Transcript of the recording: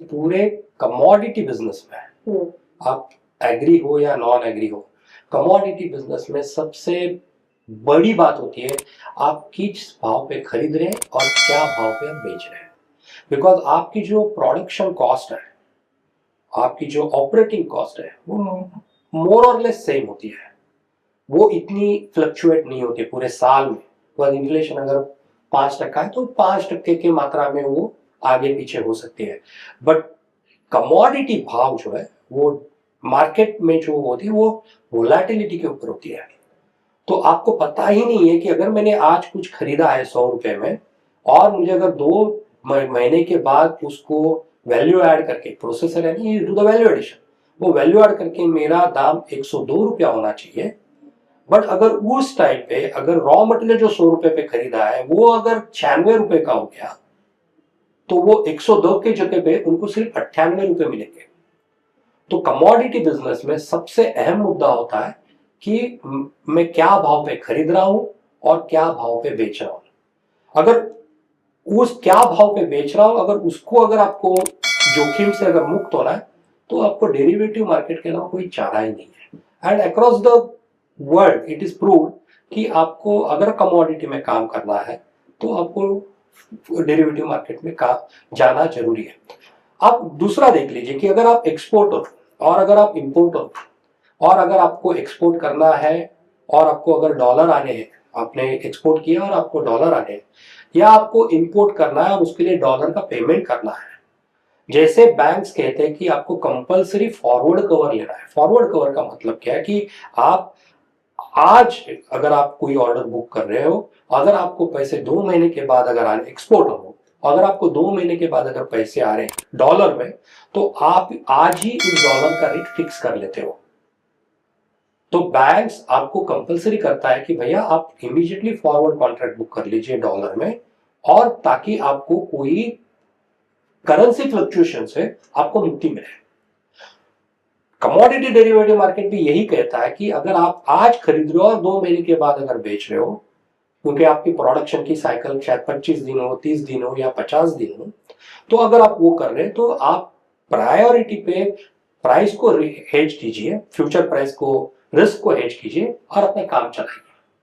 पूरे commodity business में, आप एग्री हो या नॉन एग्री हो, कमोडिटी बिजनेस में सबसे बड़ी बात होती है आप किस भाव पे खरीद रहे हैं और क्या भाव पे आप बेच रहे हैं। बिकॉज आपकी जो प्रोडक्शन कॉस्ट है, आपकी जो ऑपरेटिंग कॉस्ट है, वो मोर और लेस सेम होती है, वो इतनी फ्लक्चुएट नहीं होती पूरे साल में। तो इन्फ्लेशन अगर 5% है तो 5% की मात्रा में वो आगे पीछे हो सकती है। बट कमोडिटी भाव जो है वो मार्केट में जो होती है वो वोलेटिलिटी के ऊपर होती है। तो आपको पता ही नहीं है कि अगर मैंने आज कुछ खरीदा है 100 रुपए में और मुझे अगर 2 महीने के बाद उसको वैल्यू ऐड करके, प्रोसेसर है नहीं, डू द वैल्यू एडिशन, वो वैल्यू ऐड करके मेरा दाम 102 रुपया होना चाहिए। बट अगर उस टाइम पे अगर रॉ मटेरियल जो 100 रुपए पे खरीदा है वो अगर 96 रुपए का हो गया तो वो 102 की जगह पे उनको सिर्फ 98 रुपए मिलेंगे। तो कमोडिटी बिजनेस में सबसे अहम मुद्दा होता है कि मैं क्या भाव पे खरीद रहा हूं और क्या भाव पे बेच रहा हूं। अगर उस क्या भाव पे बेच रहा हूं, अगर उसको अगर आपको जोखिम से अगर मुक्त होना है तो आपको डेरिवेटिव मार्केट के अलावा कोई चारा ही नहीं है। And across the world it is proved कि आपको अगर कमोडिटी में काम करना है तो आपको डेरिवेटिव मार्केट में जाना जरूरी है। आप दूसरा देख लीजिए कि अगर आप एक्सपोर्टर और अगर आप इंपोर्टर, और अगर आपको एक्सपोर्ट करना है और आपको अगर डॉलर आने हैं, आपने एक्सपोर्ट किया और आपको डॉलर आने हैं, या आपको इंपोर्ट करना है और उसके लिए डॉलर का पेमेंट करना है, जैसे बैंक्स कहते हैं कि आपको कंपलसरी फॉरवर्ड कवर लेना है। फॉरवर्ड कवर का मतलब क्या है कि आप आज अगर आप कोई ऑर्डर बुक कर रहे हो, अगर आपको पैसे 2 महीने के बाद अगर आने, एक्सपोर्ट हो, अगर आपको 2 महीने के बाद अगर पैसे आ रहे हैं डॉलर में, तो आप आज ही उस डॉलर का रेट फिक्स कर लेते हो। तो बैंक्स आपको कंपलसरी करता है कि भैया आप इमीडिएटली फॉरवर्ड कॉन्ट्रैक्ट बुक कर लीजिए डॉलर में, और ताकि आपको कोई करेंसी फ्लक्चुएशन से आपको मुक्ति मिले। कमोडिटी डेरिवेटिव मार्केट भी यही कहता है कि अगर आप आज खरीद रहे हो और 2 महीने के बाद अगर बेच रहे हो, क्योंकि आपकी प्रोडक्शन की साइकिल शायद 25 दिन हो, 30 दिन हो या 50 दिन हो, तो अगर आप वो कर रहे हैं तो आप प्रायोरिटी पे प्राइस को हेज कीजिए, फ्यूचर प्राइस को, रिस्क को हेज कीजिए और अपना काम चलाइए।